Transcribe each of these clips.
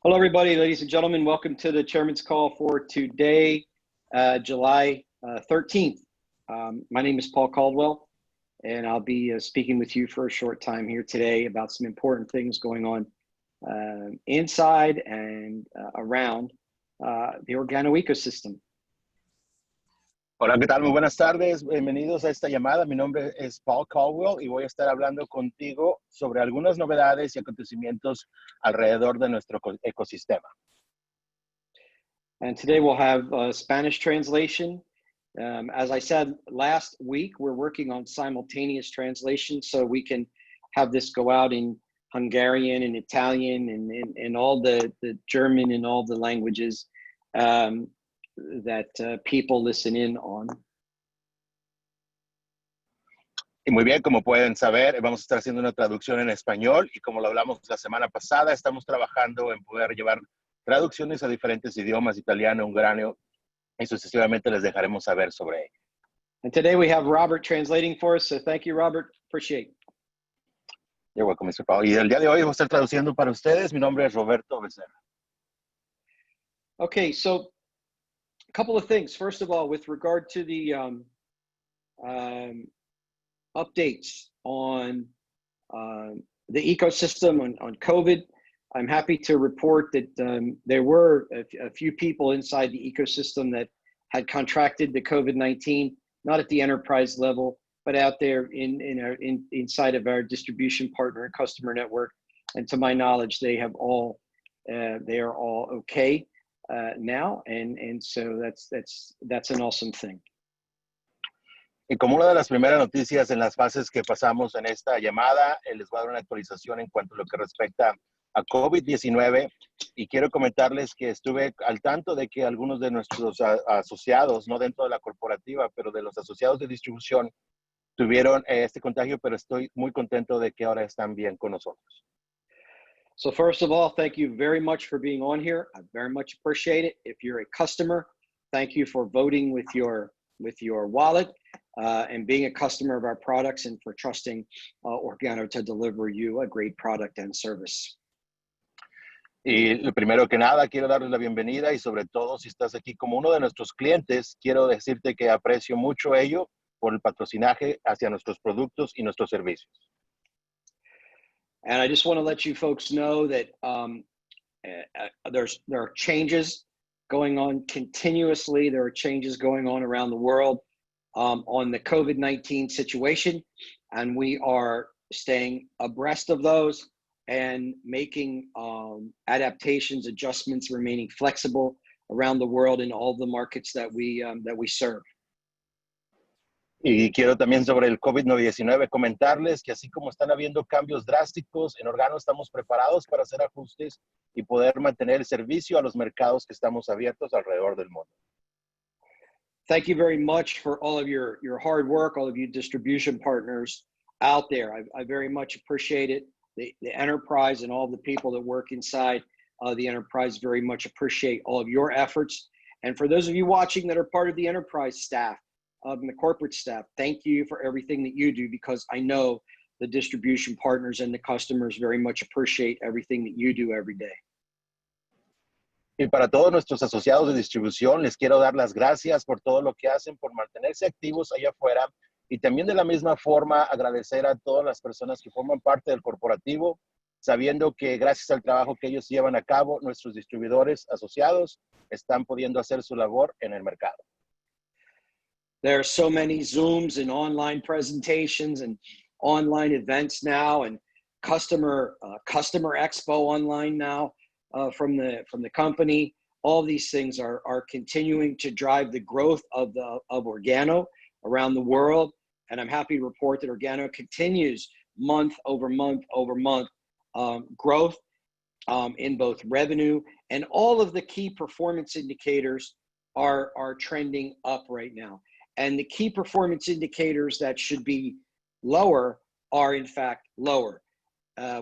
Hello, everybody, ladies and gentlemen. Welcome to the Chairman's Call for today, July 13th. My name is Paul Caldwell, and I'll be speaking with you for a short time here today about some important things going on inside and around the organo ecosystem. Hola, ¿qué tal? Muy buenas tardes. Bienvenidos a esta llamada. Mi nombre es Paul Caldwell y voy a estar hablando contigo sobre algunas novedades y acontecimientos alrededor de nuestro ecosistema. And today we'll have Spanish translation. As I said last week, we're working on simultaneous translation so we can have this go out in Hungarian and Italian and all the German and all the languages that people listen in on. Y muy bien, como pueden saber, vamos a estar haciendo una traducción en español y como lo hablamos la semana pasada, estamos trabajando en poder llevar traducciones a diferentes idiomas, italiano, húngaro, y sucesivamente les dejaremos saber sobre ello. And today we have Robert translating for us, so thank you, Robert. Appreciate it. You're welcome, Mr. Paul. Y el día de hoy voy a estar traduciendo para ustedes. Mi nombre es Roberto Becerra. Okay, so a couple of things. First of all, with regard to the updates on the ecosystem on COVID, I'm happy to report that there were a few people inside the ecosystem that had contracted the COVID-19, not at the enterprise level, but out there inside of our distribution partner and customer network. And to my knowledge, they are all okay now, and so that's an awesome thing. Y como una de las primeras noticias en las fases que pasamos en esta llamada, les voy a dar una actualización en cuanto a lo que respecta a COVID-19 y quiero comentarles que estuve al tanto de que algunos de nuestros asociados, no dentro de la corporativa, pero de los asociados de distribución, tuvieron este contagio, pero estoy muy contento de que ahora están bien con nosotros. So first of all, thank you very much for being on here. I very much appreciate it. If you're a customer, thank you for voting with your wallet and being a customer of our products and for trusting Organo to deliver you a great product and service. Y lo primero que nada, quiero darles la bienvenida y sobre todo si estás aquí como uno de nuestros clientes, quiero decirte que aprecio mucho ello por el patrocinaje hacia nuestros productos y nuestros servicios. And I just want to let you folks know that there are changes going on continuously. There are changes going on around the world on the COVID-19 situation, and we are staying abreast of those and making adaptations, adjustments, remaining flexible around the world in all the markets that we serve. Y quiero también sobre el COVID-19 comentarles que así como están habiendo cambios drásticos, en Organo estamos preparados para hacer ajustes y poder mantener el servicio a los mercados que estamos abiertos alrededor del mundo. Thank you very much for all of your hard work, all of you distribution partners out there. I very much appreciate it. The enterprise and all the people that work inside the enterprise very much appreciate all of your efforts. And for those of you watching that are part of the enterprise staff, and the corporate staff, thank you for everything that you do, because I know the distribution partners and the customers very much appreciate everything that you do every day. Y para todos nuestros asociados de distribución, les quiero dar las gracias por todo lo que hacen, por mantenerse activos allá afuera y también de la misma forma agradecer a todas las personas que forman parte del corporativo, sabiendo que gracias al trabajo que ellos llevan a cabo, nuestros distribuidores asociados están pudiendo hacer su labor en el mercado. There are so many Zooms and online presentations and online events now, and customer expo online now from the company. All these things are continuing to drive the growth of Organo around the world, and I'm happy to report that Organo continues month over month over month growth in both revenue, and all of the key performance indicators are trending up right now. And the key performance indicators that should be lower are in fact lower,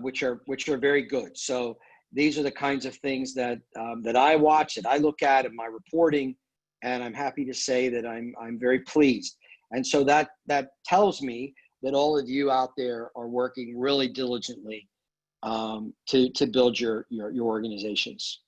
which are very good. So these are the kinds of things that I watch, that I look at in my reporting, and I'm happy to say that I'm very pleased. And so that tells me that all of you out there are working really diligently to build your organizations.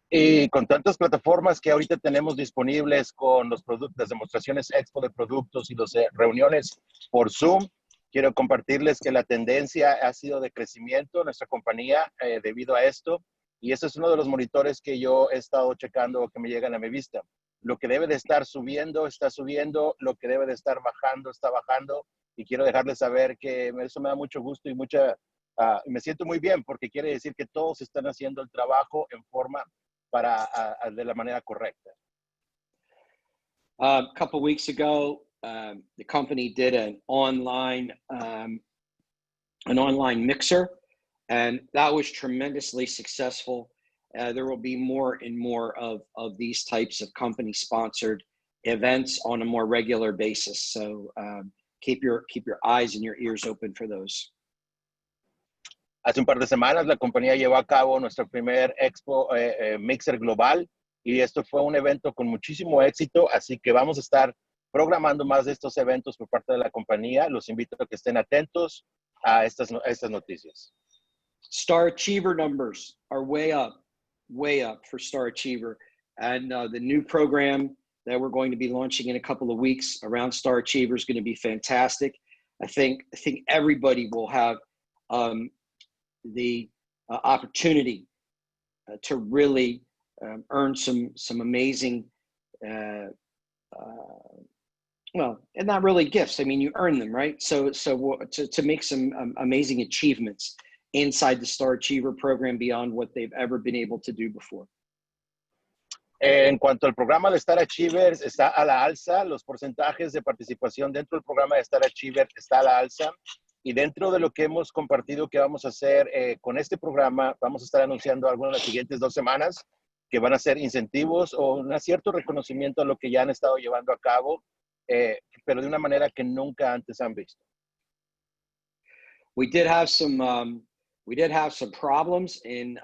Y con tantas plataformas que ahorita tenemos disponibles con los productos, las demostraciones expo de productos y las reuniones por Zoom, quiero compartirles que la tendencia ha sido de crecimiento en nuestra compañía debido a esto. Y ese es uno de los monitores que yo he estado checando que me llegan a mi vista. Lo que debe de estar subiendo, está subiendo. Lo que debe de estar bajando, está bajando. Y quiero dejarles saber que eso me da mucho gusto y me siento muy bien porque quiere decir que todos están haciendo el trabajo en forma de la manera correcta. A couple weeks ago, the company did an online mixer, and that was tremendously successful. There will be more and more of these types of company-sponsored events on a more regular basis. So keep your eyes and your ears open for those. Hace un par de semanas la compañía llevó a cabo nuestro primer Expo Mixer Global y esto fue un evento con muchísimo éxito, así que vamos a estar programando más de estos eventos por parte de la compañía. Los invito a que estén atentos a estas noticias. Star Achiever numbers are way up for Star Achiever. And the new program that we're going to be launching in a couple of weeks around Star Achiever is going to be fantastic. I think everybody will have the opportunity to really earn some amazing, well, and not really gifts. I mean, you earn them, right? So to make some amazing achievements inside the Star Achiever program beyond what they've ever been able to do before. En cuanto al programa de Star Achievers, está a la alza. Los porcentajes de participación dentro del programa de Star Achiever está a la alza. Y dentro de lo que hemos compartido que vamos a hacer con este programa, vamos a estar anunciando algo en las siguientes 2 semanas, que van a ser incentivos o un cierto reconocimiento a lo que ya han estado llevando a cabo, pero de una manera que nunca antes han visto. We did have some problems in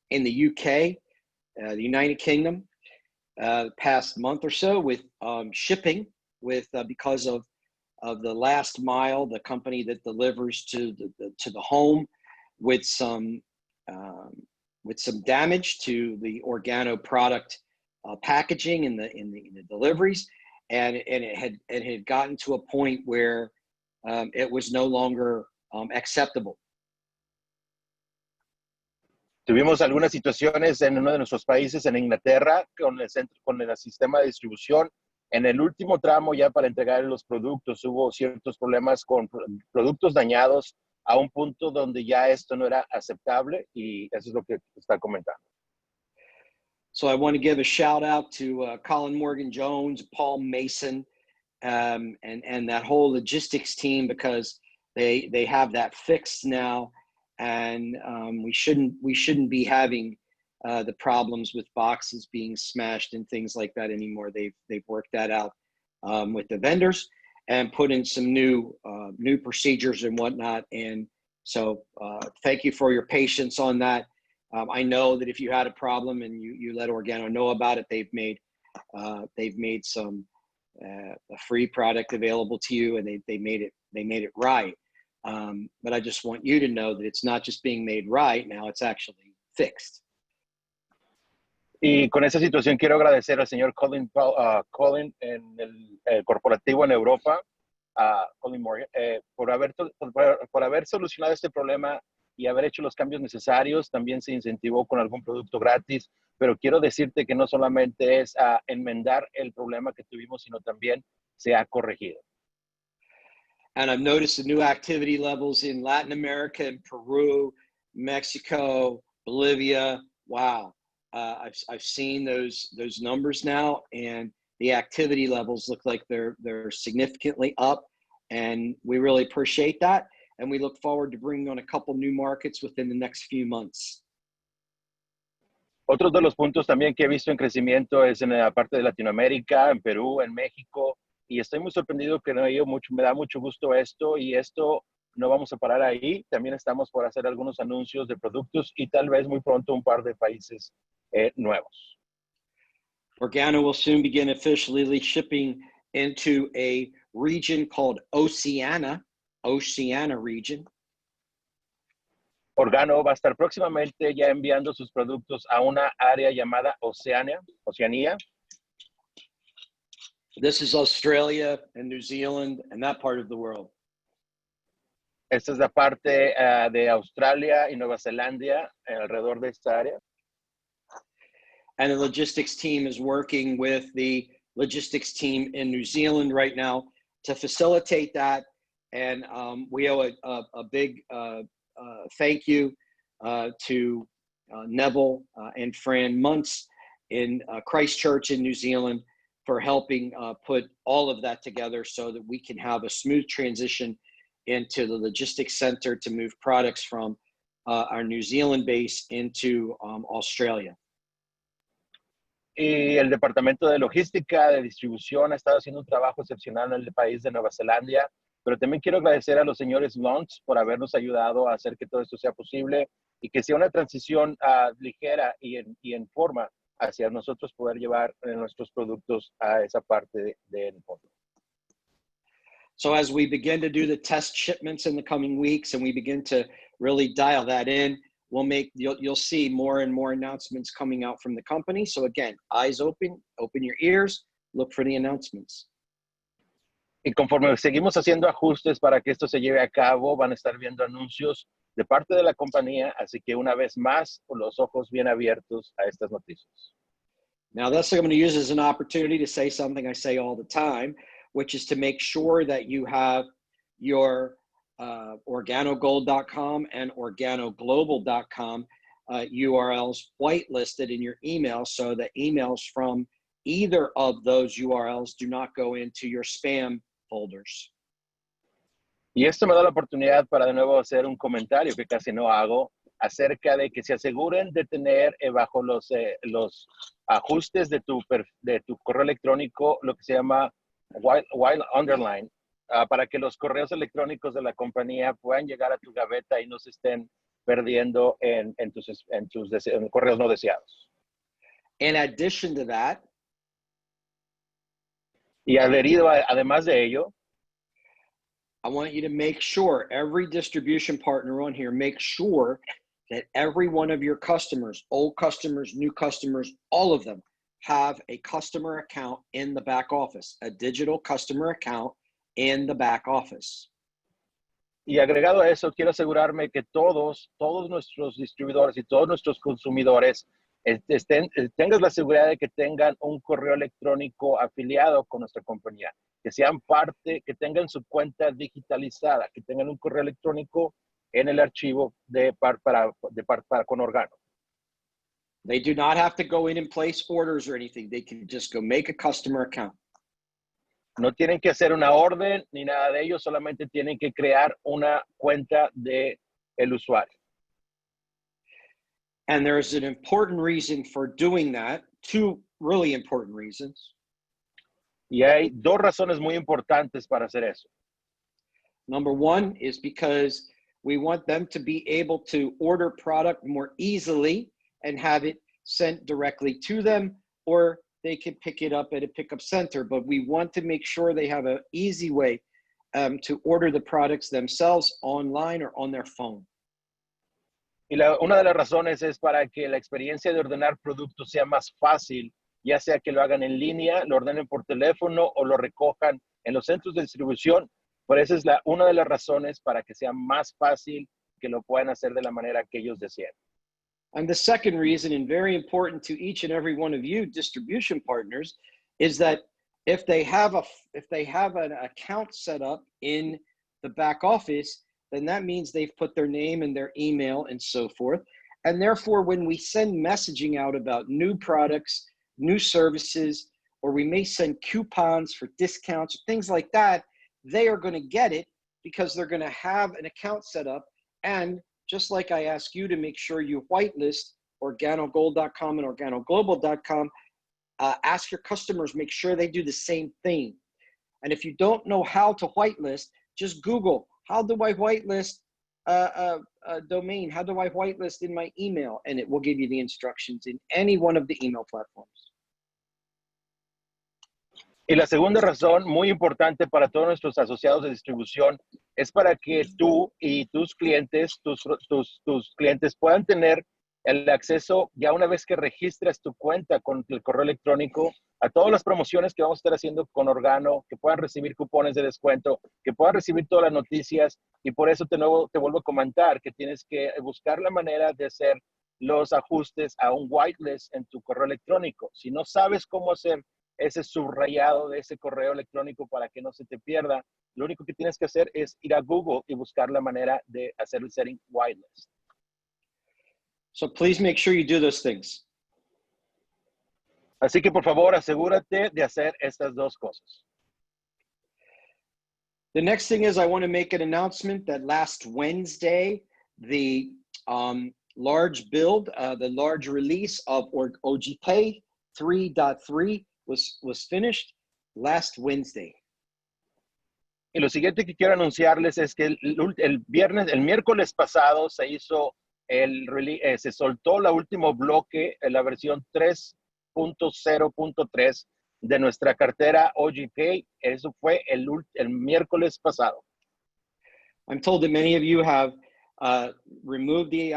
the UK, the United Kingdom, the past month or so with shipping, because of the last mile, the company that delivers to the home, with some damage to the Organo product packaging in the deliveries, and it had gotten to a point where it was no longer acceptable. Tuvimos algunas situaciones en uno de nuestros países, en Inglaterra, con el sistema de distribución. En el último tramo, ya para entregar los productos, hubo ciertos problemas con productos dañados a un punto donde ya esto no era aceptable, y eso es lo que está comentando. So I want to give a shout out to Colin Morgan-Jones, Paul Mason, and that whole logistics team, because they have that fixed now, and we shouldn't be having the problems with boxes being smashed and things like that anymore. They've worked that out with the vendors and put in some new procedures and whatnot. And so thank you for your patience on that. I know that if you had a problem and you let Organo know about it, they've made some a free product available to you, and they made it right. But I just want you to know that it's not just being made right now; it's actually fixed. Y con esa situación quiero agradecer al señor Colin en el corporativo en Europa, Colin Morgan, por haber solucionado este problema y haber hecho los cambios necesarios. También se incentivó con algún producto gratis, pero quiero decirte que no solamente es enmendar el problema que tuvimos, sino también se ha corregido. And I've noticed the new activity levels in Latin America, in Peru, Mexico, Bolivia. Wow. I've seen those numbers now, and the activity levels look like they're significantly up, and we really appreciate that. And we look forward to bringing on a couple new markets within the next few months. Otro de los puntos también que he visto en crecimiento es en la parte de Latinoamérica, en Perú, en México, y estoy muy sorprendido que me da mucho gusto esto, y esto no vamos a parar ahí. También estamos por hacer algunos anuncios de productos y tal vez muy pronto un par de países nuevos. Organo will soon begin officially shipping into a region called Oceania region. Organo va a estar próximamente ya enviando sus productos a una área llamada Oceanía. This is Australia and New Zealand and that part of the world. Esta es la parte de Australia y Nueva Zelanda alrededor de esta área. And the logistics team is working with the logistics team in New Zealand right now to facilitate that. And we owe a big thank you to Neville and Fran Muntz in Christchurch in New Zealand for helping put all of that together so that we can have a smooth transition into the logistics center to move products from our New Zealand base into Australia. Y el departamento de logística, de distribución, ha estado haciendo un trabajo excepcional en el país de Nueva Zelanda, pero también quiero agradecer a los señores Luntz por habernos ayudado a hacer que todo esto sea posible y que sea una transición ligera y en forma hacia nosotros poder llevar nuestros productos a esa parte del mundo. So as we begin to do the test shipments in the coming weeks and we begin to really dial that in, you'll see more and more announcements coming out from the company. So again, eyes open your ears, look for the announcements. Y conforme seguimos haciendo ajustes para que esto se lleve a cabo, van a estar viendo anuncios de parte de la compañía, así que una vez más, con los ojos bien abiertos a estas noticias. Now, that's what I'm going to use as an opportunity to say something I say all the time, which is to make sure that you have your organogold.com and organoglobal.com URLs whitelisted in your email so that emails from either of those URLs do not go into your spam folders. Y esto me da la oportunidad para de nuevo hacer un comentario que casi no hago acerca de que se aseguren de tener bajo los ajustes de tu correo electrónico lo que se llama while underline, para que los correos electrónicos de la compañía puedan llegar a tu gaveta y no se estén perdiendo en tus correos no deseados. In addition to that, y adherido además de ello, I want you to make sure every distribution partner on here, make sure that every one of your customers, old customers, new customers, all of them have a customer account in the back office, a digital customer account in the back office. Y agregado a eso, quiero asegurarme que todos nuestros distribuidores y todos nuestros consumidores tengas la seguridad de que tengan un correo electrónico afiliado con nuestra compañía, que sean parte, que tengan su cuenta digitalizada, que tengan un correo electrónico en el archivo para con Organo. They do not have to go in and place orders or anything. They can just go make a customer account. No tienen que hacer una orden ni nada de ello, solamente tienen que crear una cuenta de el usuario. And there's an important reason for doing that, two really important reasons. Y hay dos razones muy importantes para hacer eso. Number one is because we want them to be able to order product more easily and have it sent directly to them, or they can pick it up at a pickup center. But we want to make sure they have an easy way to order the products themselves online or on their phone. Y una de las razones es para que la experiencia de ordenar productos sea más fácil, ya sea que lo hagan en línea, lo ordenen por teléfono o lo recojan en los centros de distribución. Por eso es una de las razones para que sea más fácil que lo puedan hacer de la manera que ellos deseen. And the second reason, and very important to each and every one of you distribution partners, is that if they have an account set up in the back office, then that means they've put their name and their email and so forth. And therefore, when we send messaging out about new products, new services, or we may send coupons for discounts, things like that, they are going to get it because they're going to have an account set up. And just like I ask you to make sure you whitelist organogold.com and organoglobal.com, ask your customers, make sure they do the same thing. And if you don't know how to whitelist, just Google, how do I whitelist a domain? How do I whitelist in my email? And it will give you the instructions in any one of the email platforms. Y la segunda razón, muy importante para todos nuestros asociados de distribución, es para que tú y tus clientes, tus clientes puedan tener el acceso, ya una vez que registras tu cuenta con el correo electrónico, a todas las promociones que vamos a estar haciendo con Organo, que puedan recibir cupones de descuento, que puedan recibir todas las noticias. Y por eso te vuelvo a comentar que tienes que buscar la manera de hacer los ajustes a un whitelist en tu correo electrónico. Si no sabes cómo hacer ese subrayado de ese correo electrónico para que no se te pierda, lo único que tienes que hacer es ir a Google y buscar la manera de hacer el setting whitelist. So please make sure you do those things. Así que por favor, asegúrate de hacer estas dos cosas. The next thing is I want to make an announcement that last Wednesday, the large build, the large release of OGPay 3.3 was finished last Wednesday. Y lo siguiente que quiero anunciarles es que el miércoles pasado se hizo se soltó la último bloque, la versión 3.0.3 de nuestra cartera OGPay. Eso fue el miércoles pasado. I'm told that many of you have removed the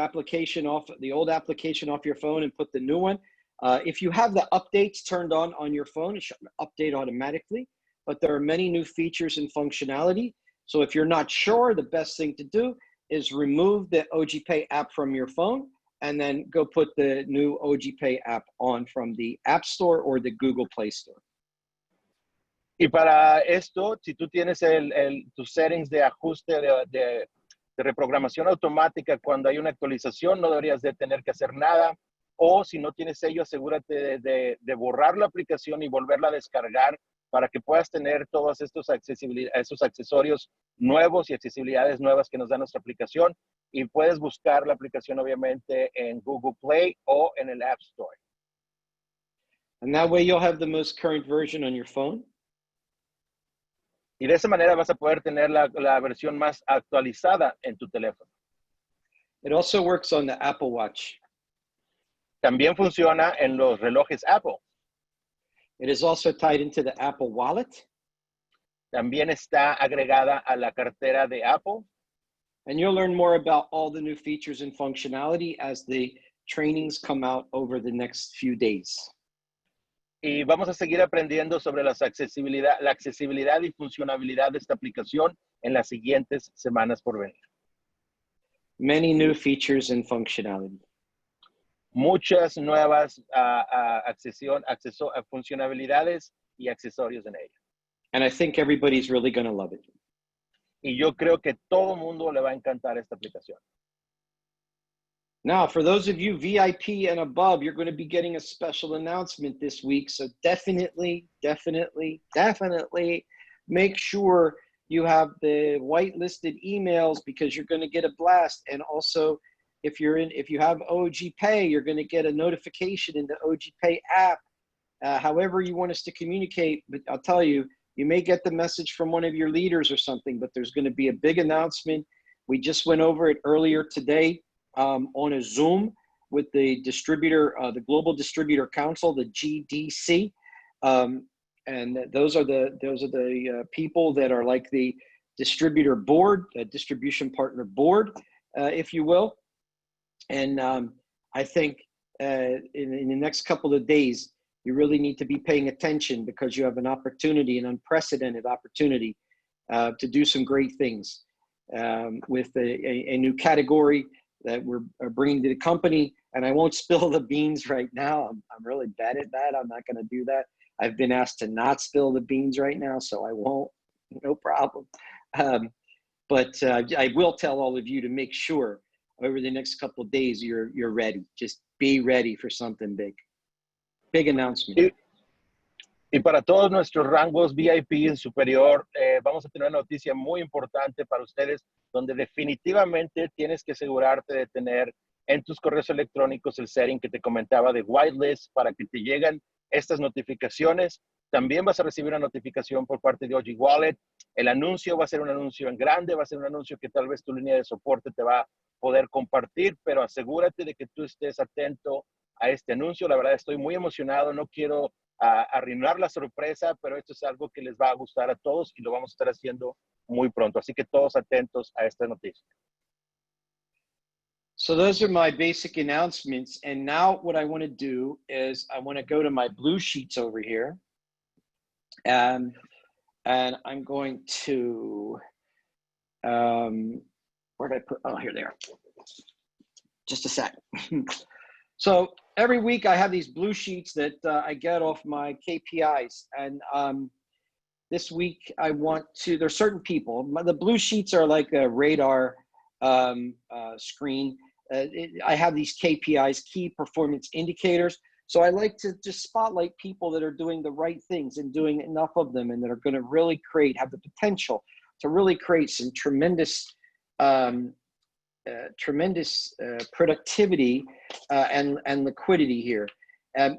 old application off your phone and put the new one. If you have the updates turned on your phone, it should update automatically, but there are many new features and functionality. So if you're not sure, the best thing to do is remove the OGPay app from your phone and then go put the new OGPay app on from the App Store or the Google Play Store. Y para esto, si tú tienes tus settings de ajuste de reprogramación automática cuando hay una actualización, no deberías de tener que hacer nada. O si no tienes ello, asegúrate de borrar la aplicación y volverla a descargar para que puedas tener todos estos accesorios nuevos y accesibilidades nuevas que nos da nuestra aplicación. Y puedes buscar la aplicación, obviamente, en Google Play o en el App Store. And that way you'll have the most current version on your phone. Y de esa manera vas a poder tener la versión más actualizada en tu teléfono. It also works on the Apple Watch. También funciona en los relojes Apple. It is also tied into the Apple Wallet. También está agregada a la cartera de Apple. And you'll learn more about all the new features and functionality as the trainings come out over the next few days. Y vamos a seguir aprendiendo sobre la accesibilidad y funcionalidad de esta aplicación en las siguientes semanas por venir. Many new features and functionality. Muchas nuevas funcionalidades y accesorios en ella. And I think everybody's really going to love it. Y yo creo que todo mundo le va a encantar esta aplicación. Now, for those of you VIP and above, you're going to be getting a special announcement this week. So definitely make sure you have the whitelisted emails because you're going to get a blast. And also, if you have OGPay, you're going to get a notification in the OGPay app. However you want us to communicate, but I'll tell you, you may get the message from one of your leaders or something, but there's going to be a big announcement. We just went over it earlier today on a Zoom with the distributor, the Global Distributor Council, the GDC. And those are the people that are like the distributor board, the distribution partner board, if you will. And I think in the next couple of days, you really need to be paying attention because you have an opportunity, an unprecedented opportunity to do some great things with a new category that we're bringing to the company. And I won't spill the beans right now. I'm really bad at that. I'm not going to do that. I've been asked to not spill the beans right now, so I won't. No problem. But I will tell all of you to make sure over the next couple of days you're ready. Just be ready for something big. Big announcement. Y para todos nuestros rangos VIP en superior, vamos a tener una noticia muy importante para ustedes, donde definitivamente tienes que asegurarte de tener en tus correos electrónicos el setting que te comentaba de whitelist para que te lleguen estas notificaciones. También vas a recibir una notificación por parte de OG Wallet. El anuncio va a ser un anuncio en grande, va a ser un anuncio que tal vez tu línea de soporte te va a poder compartir, pero asegúrate de que tú estés atento a este anuncio. La verdad estoy muy emocionado, no quiero arruinar la sorpresa, pero esto es algo que les va a gustar a todos y lo vamos a estar haciendo muy pronto. Así que todos atentos a esta noticia. So those are my basic announcements. And now what I want to do is I want to go to my blue sheets over here. And I'm going to, where did I put, oh, here they are. Just a sec. So every week I have these blue sheets that I get off my KPIs. And this week I want to, there's certain people, the blue sheets are like a radar screen. I have these KPIs, key performance indicators. So I like to just spotlight people that are doing the right things and doing enough of them and that are going to really have the potential to really create some tremendous productivity and liquidity here.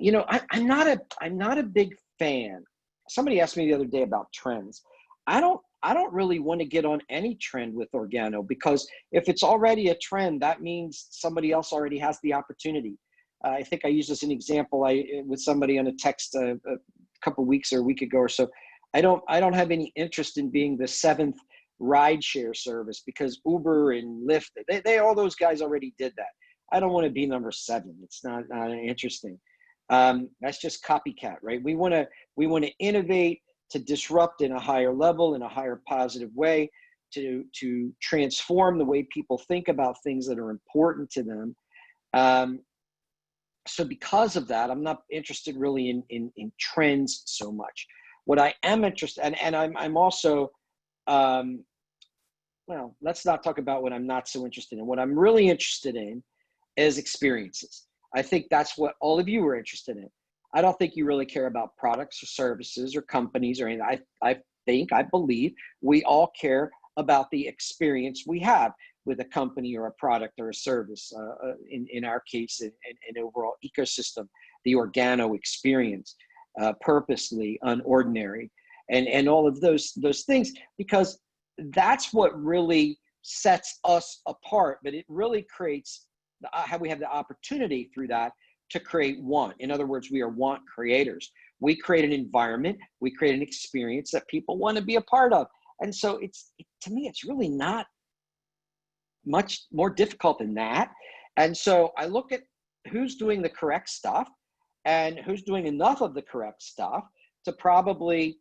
You know, I'm not a big fan. Somebody asked me the other day about trends. I don't really want to get on any trend with Organo, because if it's already a trend, that means somebody else already has the opportunity. I think I used this as an example with somebody on a text a couple of weeks or a week ago or so. I don't have any interest in being the seventh rideshare service, because Uber and Lyft, they all those guys already did that. I don't want to be number 7. It's not interesting. That's just copycat, right? We want to innovate, to disrupt in a higher level, in a higher positive way, to transform the way people think about things that are important to them. So because of that, I'm not interested really in trends so much. What I am interested, and I'm also, well, let's not talk about what I'm not so interested in. What I'm really interested in is experiences. I think that's what all of you are interested in. I don't think you really care about products or services or companies or anything. I believe we all care about the experience we have with a company or a product or a service, in our case, an overall ecosystem, the Organo experience, purposely, unordinary, and all of those things, because that's what really sets us apart. But it really creates how we have the opportunity through that to create want. In other words, we are want creators. We create an environment, we create an experience that people want to be a part of. And so to me, it's really not much more difficult than that. And so I look at who's doing the correct stuff and who's doing enough of the correct stuff to probably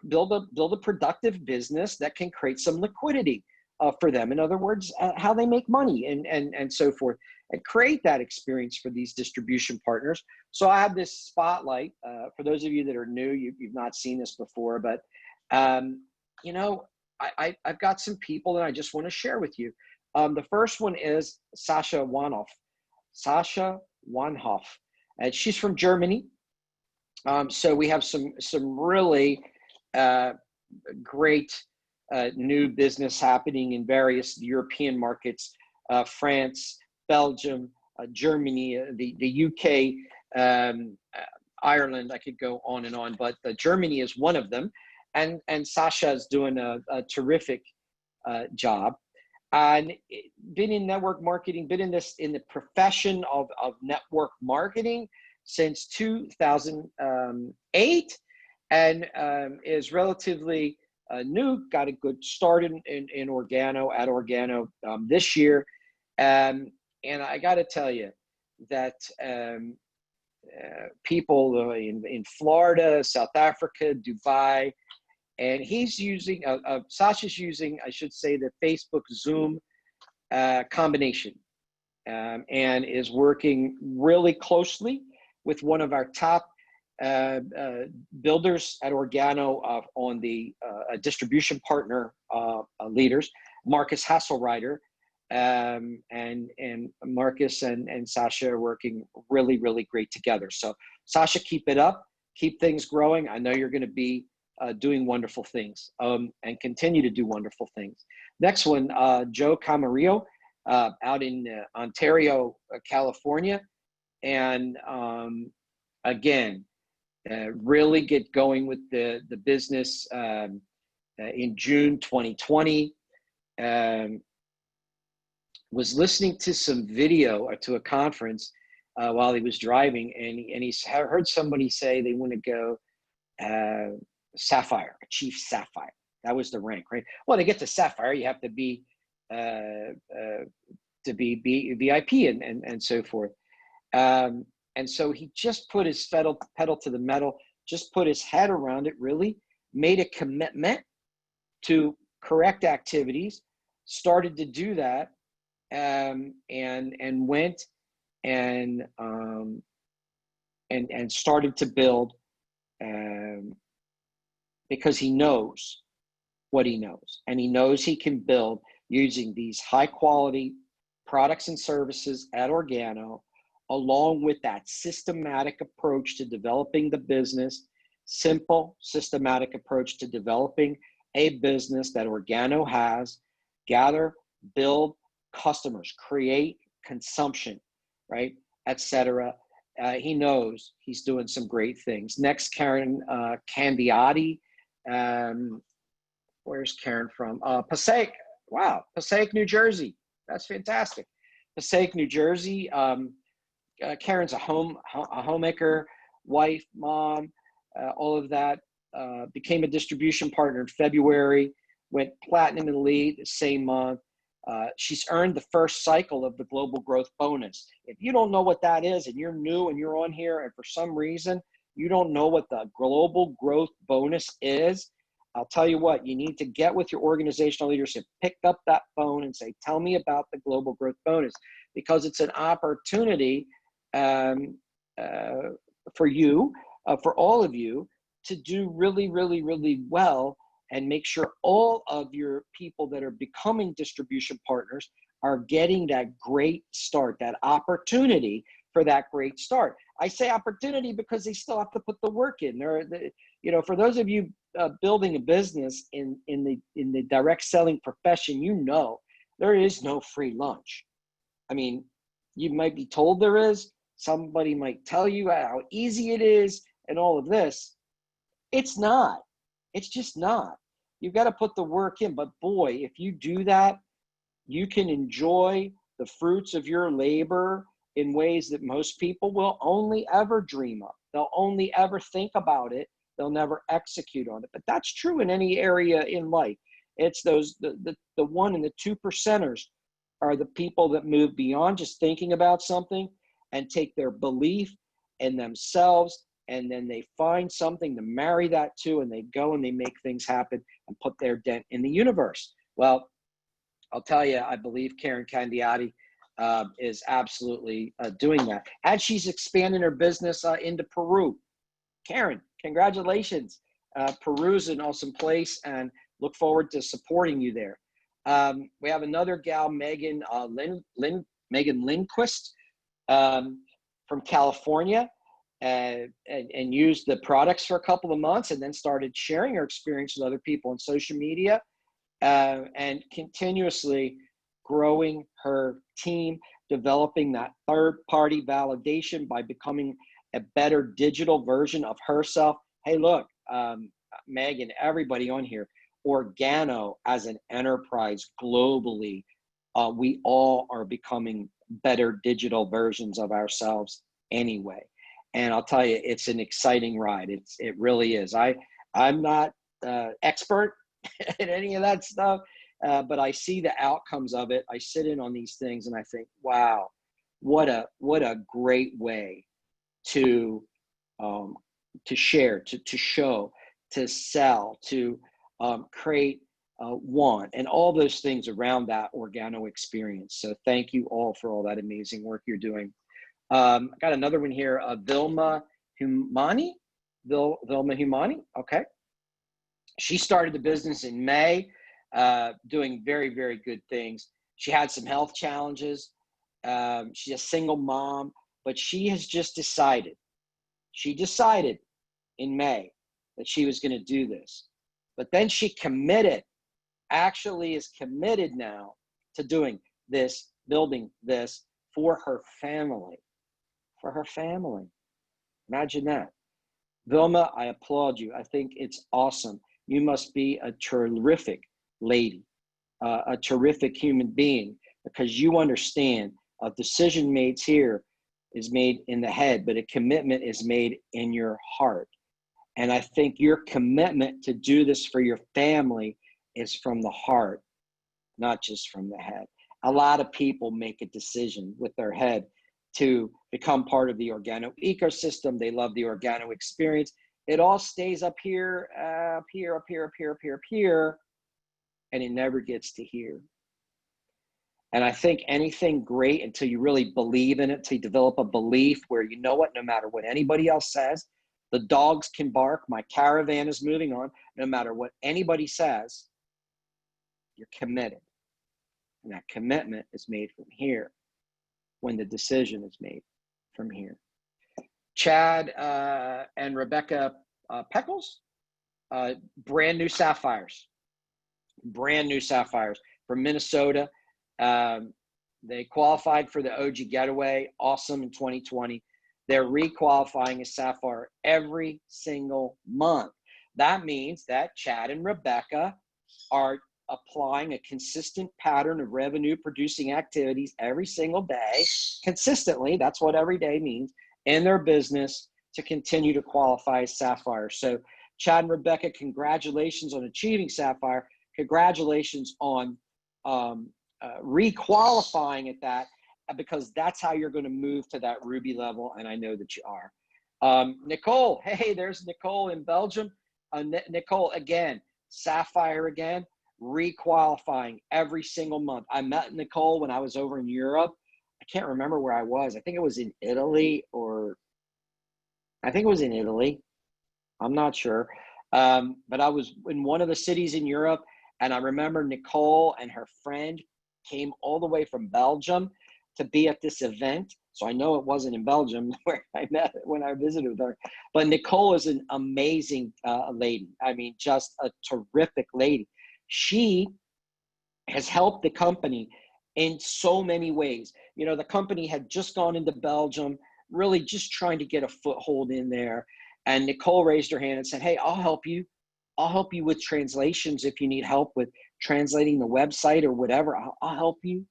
build a productive business that can create some liquidity for them. In other words, how they make money and so forth, and create that experience for these distribution partners. So I have this spotlight for those of you that are new. You've not seen this before, but you know, I've got some people that I just want to share with you. The first one is Sasha Wanhoff. Sasha Wanhoff, and she's from Germany. So we have some really great new business happening in various European markets, France, Belgium, Germany, the UK, Ireland. I could go on and on, but Germany is one of them. And Sasha is doing a terrific job. And been in network marketing, been in the profession of network marketing since 2008, and is relatively new. Got a good start in Organo, at Organo this year. And I got to tell you that people in Florida, South Africa, Dubai, and he's using, Sasha's using, I should say, the Facebook Zoom combination, and is working really closely with one of our top builders at Organo on the distribution partner leaders, Marcus Hasselreiter, and Marcus and Sasha are working really, really great together. So Sasha, keep it up, keep things growing. I know you're going to be doing wonderful things, and continue to do wonderful things. Next one, Joe Camarillo, out in Ontario, California. And again, really get going with the business in June 2020. Was listening to some video or to a conference while he was driving, and he heard somebody say they want to go Sapphire, a Chief Sapphire. That was the rank, right? Well, to get to Sapphire, you have to be VIP and so forth. And so he just put his pedal to the metal, just put his head around it, really made a commitment to correct activities, started to do that, and went and started to build, because he knows what he knows, and he knows he can build using these high quality products and services at Organo, along with that systematic approach to developing the business, simple, systematic approach to developing a business that Organo has: gather, build customers, create consumption, right, etc. He knows he's doing some great things. Next, Karen Candiotti. Where's Karen from? Passaic. Wow, Passaic, New Jersey. That's fantastic. Passaic, New Jersey. Karen's a homemaker, wife, mom, all of that. Became a distribution partner in February, went platinum in lead the same month. She's earned the first cycle of the Global Growth Bonus. If you don't know what that is, and you're new and you're on here, and for some reason you don't know what the Global Growth Bonus is, I'll tell you what, you need to get with your organizational leadership, pick up that phone and say, tell me about the Global Growth Bonus, because it's an opportunity for you, for all of you, to do really, really, really well, and make sure all of your people that are becoming distribution partners are getting that great start, that opportunity for that great start. I say opportunity because they still have to put the work in. For those of you building a business in the direct selling profession, there is no free lunch. I mean, you might be told there is. Somebody might tell you how easy it is and all of this. It's not. It's just not. You've got to put the work in. But boy, if you do that, you can enjoy the fruits of your labor in ways that most people will only ever dream of. They'll only ever think about it. They'll never execute on it. But that's true in any area in life. It's those the 1% and the 2% are the people that move beyond just thinking about something and take their belief in themselves, and then they find something to marry that to, and they go and they make things happen and put their dent in the universe. Well, I'll tell you, I believe Karen Candiotti is absolutely doing that. And she's expanding her business into Peru. Karen, congratulations. Peru's an awesome place, and look forward to supporting you there. We have another gal, Megan Lindquist, from California, and used the products for a couple of months, and then started sharing her experience with other people on social media, and continuously growing her team, developing that third-party validation by becoming a better digital version of herself. Hey, look, Megan, everybody on here, Organo as an enterprise globally, we all are becoming better digital versions of ourselves anyway. And I'll tell you, it's an exciting ride. It really is. I'm not expert in any of that stuff, but I see the outcomes of it. I sit in on these things and I think, wow, what a great way to share, to show, to sell, to create want, and all those things around that Organo experience. So thank you all for all that amazing work you're doing. I got another one here, Vilma Humani. Vilma Humani, okay. She started the business in May, doing very, very good things. She had some health challenges. She's a single mom, but she has just decided. She decided in May that she was going to do this. But then she committed, actually is committed now to doing this, building this for her family. For her family. Imagine that. Vilma, I applaud you. I think it's awesome. You must be a terrific lady, a terrific human being, because you understand a decision made here is made in the head, but a commitment is made in your heart. And I think your commitment to do this for your family is from the heart, not just from the head. A lot of people make a decision with their head to become part of the Organo ecosystem. They love the Organo experience. It all stays up here, up here, up here, up here, up here, up here, and it never gets to here. And I think anything great, until you really believe in it, to develop a belief where, you know what, no matter what anybody else says, the dogs can bark, my caravan is moving on, no matter what anybody says, you're committed. And that commitment is made from here when the decision is made from here. Chad and Rebecca Peckles, brand new sapphires from Minnesota. They qualified for the OG Getaway, awesome, in 2020. They're requalifying as sapphire every single month. That means that Chad and Rebecca are applying a consistent pattern of revenue producing activities every single day, consistently. That's what every day means in their business to continue to qualify as sapphire. So Chad and Rebecca, congratulations on achieving sapphire. Congratulations on requalifying at that, because that's how you're going to move to that ruby level, and I know that you are. Nicole, hey, there's Nicole in Belgium. Nicole, again, sapphire again, requalifying every single month. I met Nicole when I was over in Europe. I can't remember where I was. I think it was in Italy, I'm not sure. But I was in one of the cities in Europe, and I remember Nicole and her friend came all the way from Belgium to be at this event. So I know it wasn't in Belgium where I met when I visited with her. But Nicole is an amazing lady. I mean, just a terrific lady. She has helped the company in so many ways. You know, the company had just gone into Belgium, really just trying to get a foothold in there. And Nicole raised her hand and said, hey, I'll help you. I'll help you with translations if you need help with translating the website or whatever. I'll help you.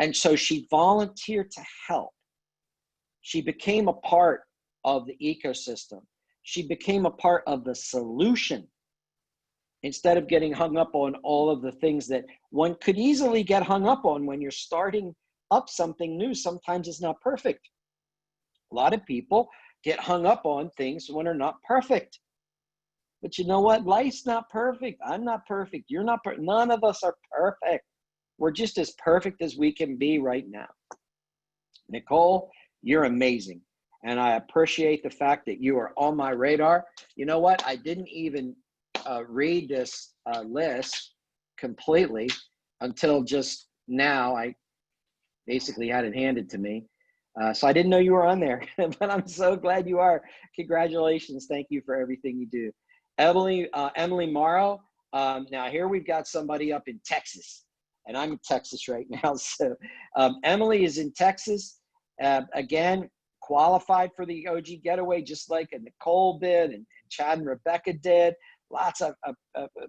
And so she volunteered to help. She became a part of the ecosystem. She became a part of the solution instead of getting hung up on all of the things that one could easily get hung up on when you're starting up something new. Sometimes it's not perfect. A lot of people get hung up on things when they're not perfect. But you know what? Life's not perfect. I'm not perfect. You're not perfect. None of us are perfect. We're just as perfect as we can be right now. Nicole, you're amazing. And I appreciate the fact that you are on my radar. You know what? I didn't even read this list completely until just now. I basically had it handed to me. So I didn't know you were on there, but I'm so glad you are. Congratulations. Thank you for everything you do. Emily Morrow. Now here we've got somebody up in Texas, and I'm in Texas right now. So Emily is in Texas. Again, qualified for the OG Getaway, just like Nicole did and Chad and Rebecca did. Lots of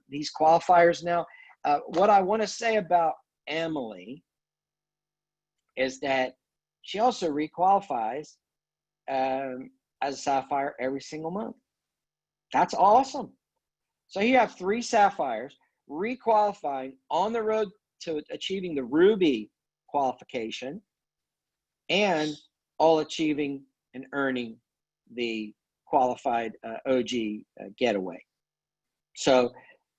these qualifiers now. What I want to say about Emily is that she also requalifies as a sapphire every single month. That's awesome. So you have 3 sapphires requalifying on the road to achieving the ruby qualification, and all achieving and earning the qualified OG Getaway. So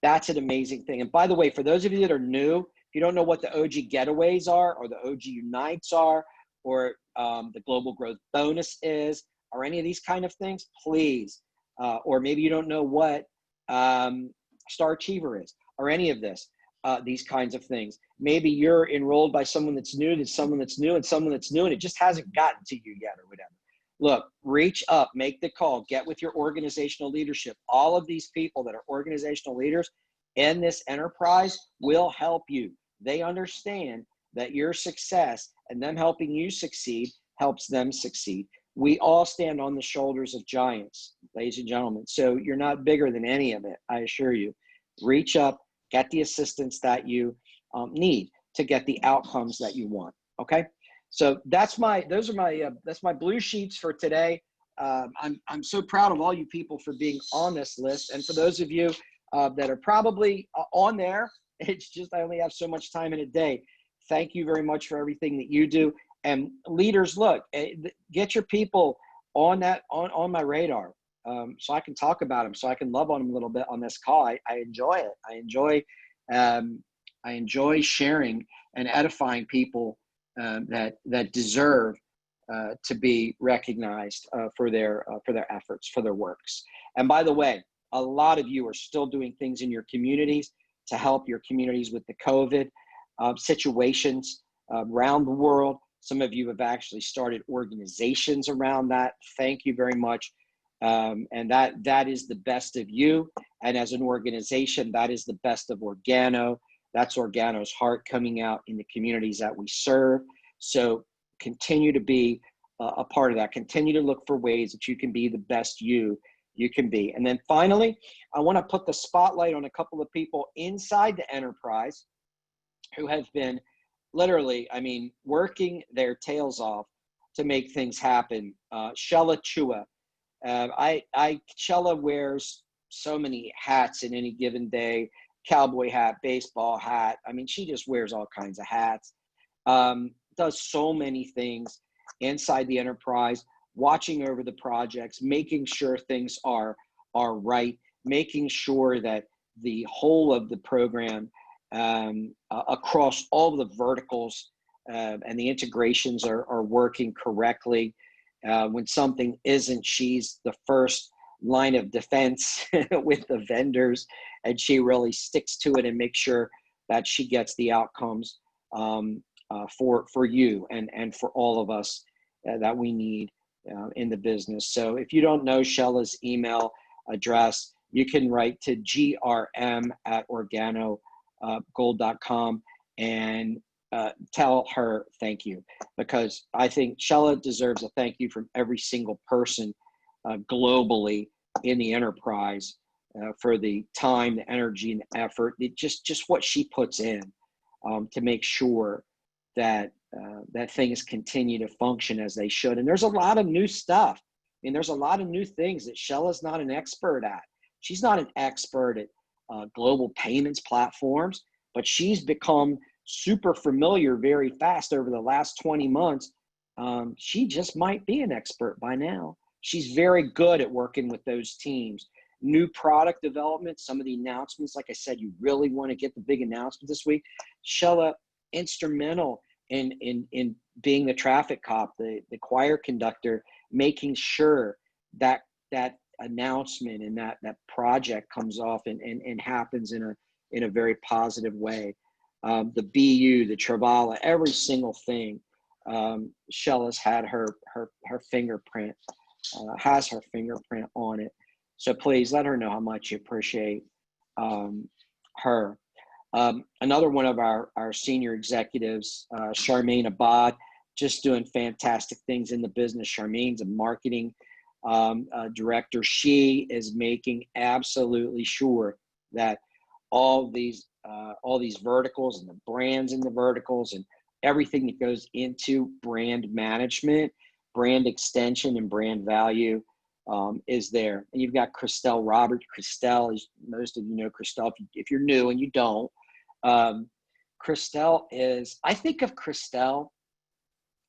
that's an amazing thing. And by the way, for those of you that are new, if you don't know what the OG Getaways are, or the OG Unites are, or the Global Growth Bonus is, or any of these kind of things, please, or maybe you don't know what Star Achiever is, or any of this, these kinds of things. Maybe you're enrolled by someone that's new, and someone that's new, and someone that's new, and it just hasn't gotten to you yet or whatever. Look, reach up, make the call, get with your organizational leadership. All of these people that are organizational leaders in this enterprise will help you. They understand that your success and them helping you succeed helps them succeed. We all stand on the shoulders of giants, ladies and gentlemen. So you're not bigger than any of it, I assure you. Reach up, get the assistance that you need to get the outcomes that you want, okay? So that's my blue sheets for today. I'm so proud of all you people for being on this list, and for those of you that are probably on there, it's just I only have so much time in a day. Thank you very much for everything that you do. And leaders, look, get your people on on my radar, so I can talk about them, so I can love on them a little bit on this call. I enjoy it. I enjoy sharing and edifying people that deserve to be recognized for their efforts, for their works. And by the way, a lot of you are still doing things in your communities to help your communities with the COVID situations around the world. Some of you have actually started organizations around that. Thank you very much. And that is the best of you. And as an organization, that is the best of Organo. That's Organo's heart coming out in the communities that we serve. So continue to be a part of that. Continue to look for ways that you can be the best you can be. And then finally, I want to put the spotlight on a couple of people inside the enterprise who have been literally, I mean, working their tails off to make things happen. Shella Chua. Shella wears so many hats in any given day. Cowboy hat, baseball hat. I mean, she just wears all kinds of hats. Does so many things inside the enterprise, watching over the projects, making sure things are right, making sure that the whole of the program across all the verticals and the integrations are working correctly. When something isn't, she's the first line of defense with the vendors, and she really sticks to it and makes sure that she gets the outcomes for you and for all of us that we need in the business. So if you don't know Shella's email address, you can write to grm@organogold.com and tell her thank you, because I think Shella deserves a thank you from every single person globally in the enterprise for the time, the energy, and the effort, just what she puts in to make sure that that things continue to function as they should. And there's a lot of new stuff. I mean, there's a lot of new things that Shella's not an expert at. She's not an expert at global payments platforms, but she's become super familiar very fast over the last 20 months. She just might be an expert by now. She's very good at working with those teams. New product development, some of the announcements, like I said, you really want to get the big announcement this week. Shella, instrumental in being the traffic cop, the choir conductor, making sure that that announcement and that project comes off and happens in a very positive way. The BU, the Travala, every single thing, Shella's had her fingerprint, has her fingerprint on it. So please let her know how much you appreciate her. Another one of our senior executives, Charmaine Abad, just doing fantastic things in the business. Charmaine's a marketing director. She is making absolutely sure that all these verticals and the brands in the verticals and everything that goes into brand management, brand extension, and brand value is there. And you've got Christelle Robert. Christelle, as most of you know Christelle, if you're new and you don't, Christelle is, I think of Christelle,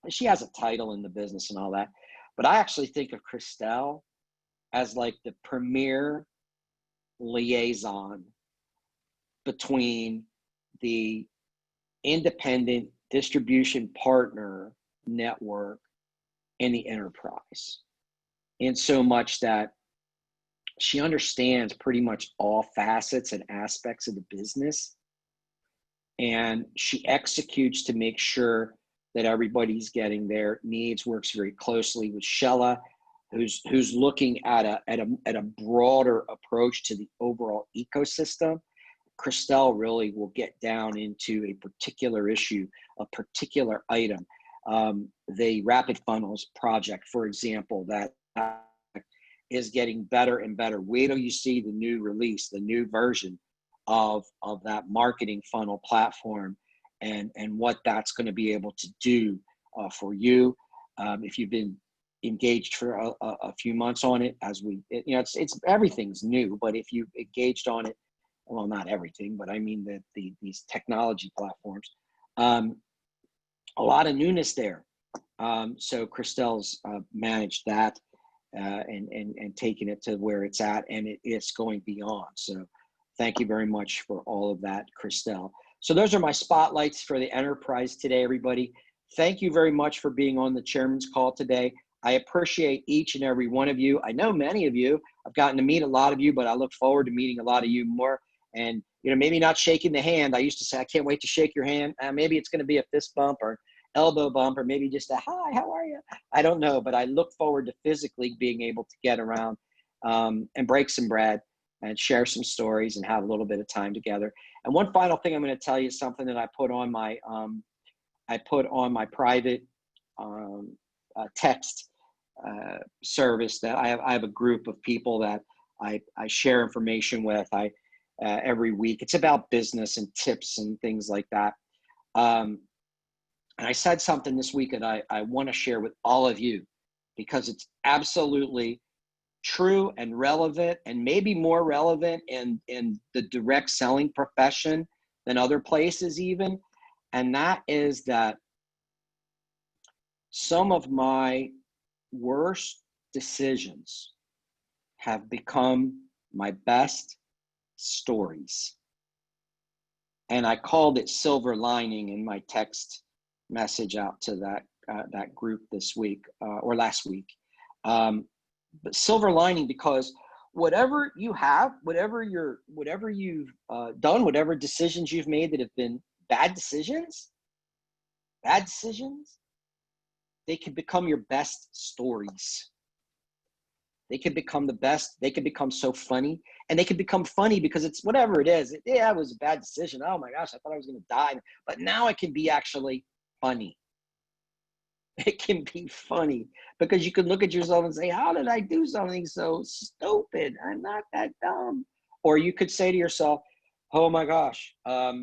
she has a title in the business and all that, but I actually think of Christelle as like the premier liaison between the independent distribution partner network and the enterprise. In so much that she understands pretty much all facets and aspects of the business, and she executes to make sure that everybody's getting their needs, works very closely with Shella, who's looking at a broader approach to the overall ecosystem. Christelle really will get down into a particular issue, a particular item. The Rapid Funnels project, for example, that is getting better and better. Wait till you see the new release, the new version of that marketing funnel platform and what that's going to be able to do for you. If you've been engaged for a few months on it, it's everything's new, but if you've engaged on it, well, not everything, but I mean these technology platforms, a lot of newness there. So Christelle's managed that and taken it to where it's at, and it's going beyond. So thank you very much for all of that, Christelle. So those are my spotlights for the enterprise today, everybody. Thank you very much for being on the chairman's call today. I appreciate each and every one of you. I know many of you. I've gotten to meet a lot of you, but I look forward to meeting a lot of you more. And, maybe not shaking the hand. I used to say, I can't wait to shake your hand. Maybe it's going to be a fist bump or elbow bump, or maybe just a hi, how are you? I don't know, but I look forward to physically being able to get around and break some bread and share some stories and have a little bit of time together. And one final thing I'm going to tell you, something that I put on my private text service, that I have a group of people that I share information with every week. It's about business and tips and things like that. And I said something this week that I want to share with all of you, because it's absolutely true and relevant, and maybe more relevant in the direct selling profession than other places even. And that is that some of my worst decisions have become my best stories. And I called it silver lining in my text message out to that group this week or last week. But silver lining, because whatever you have, whatever you've done, whatever decisions you've made that have been bad decisions, they can become your best stories. They can become the best. They can become so funny, and they can become funny because it's whatever it is. It was a bad decision. Oh my gosh, I thought I was going to die. But now it can be actually funny. It can be funny because you can look at yourself and say, how did I do something so stupid? I'm not that dumb. Or you could say to yourself, oh my gosh, that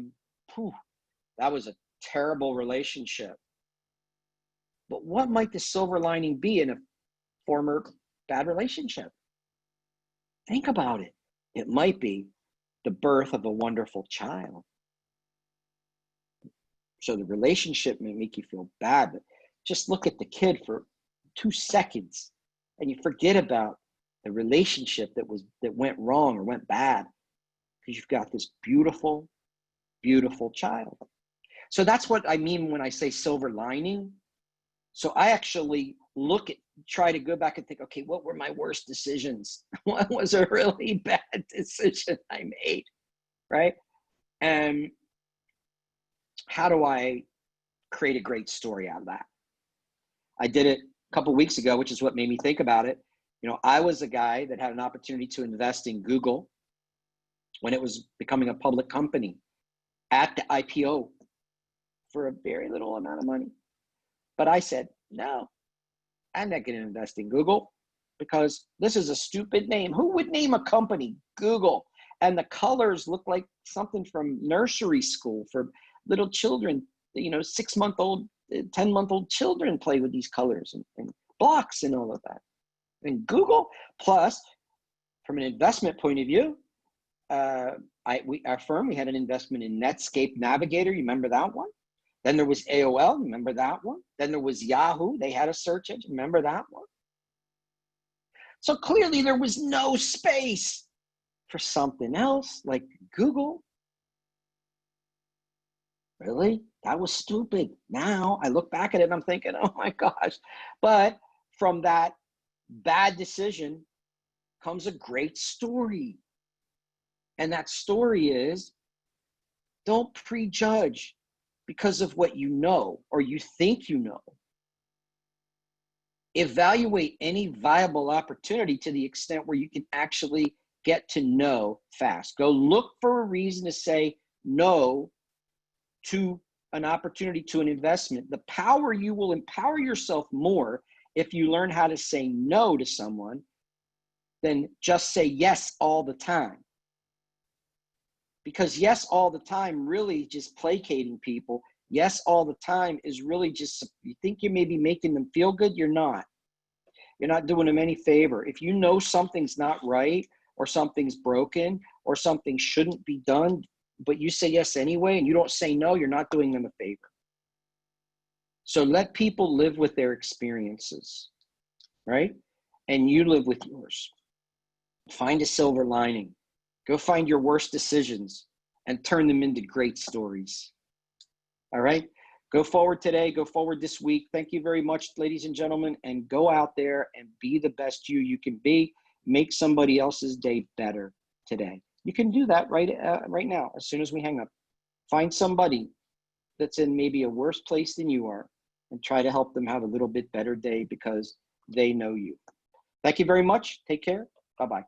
was a terrible relationship. But what might the silver lining be in a former bad relationship? Think about it. It might be the birth of a wonderful child. So the relationship may make you feel bad, but just look at the kid for 2 seconds and you forget about the relationship that went wrong or went bad, because you've got this beautiful, beautiful child. So that's what I mean when I say silver lining. So I actually try to go back and think, okay, what were my worst decisions? What was a really bad decision I made, right? And how do I create a great story out of that? I did it a couple of weeks ago, which is what made me think about it. I was a guy that had an opportunity to invest in Google when it was becoming a public company at the IPO for a very little amount of money. But I said, no, I'm not going to invest in Google because this is a stupid name. Who would name a company Google? And the colors look like something from nursery school for little children. 6-month-old, 10-month-old children play with these colors and blocks and all of that. And Google, plus, from an investment point of view, our firm, we had an investment in Netscape Navigator. You remember that one? Then there was AOL. Remember that one? Then there was Yahoo. They had a search engine. Remember that one? So clearly there was no space for something else like Google. Really? That was stupid. Now I look back at it and I'm thinking, oh my gosh. But from that bad decision comes a great story. And that story is, don't prejudge because of what you know or you think you know. Evaluate any viable opportunity to the extent where you can actually get to know fast. Go look for a reason to say no to an opportunity, to an investment. You will empower yourself more if you learn how to say no to someone than just say yes all the time. Because yes all the time really just placating people yes all the time is really just, you think you may be making them feel good, you're not. You're not doing them any favor. If you know something's not right, or something's broken, or something shouldn't be done, but you say yes anyway, and you don't say no, you're not doing them a favor. So let people live with their experiences, right? And you live with yours. Find a silver lining. Go find your worst decisions and turn them into great stories. All right? Go forward today. Go forward this week. Thank you very much, ladies and gentlemen, and go out there and be the best you can be. Make somebody else's day better today. You can do that right now, as soon as we hang up. Find somebody that's in maybe a worse place than you are and try to help them have a little bit better day because they know you. Thank you very much. Take care. Bye-bye.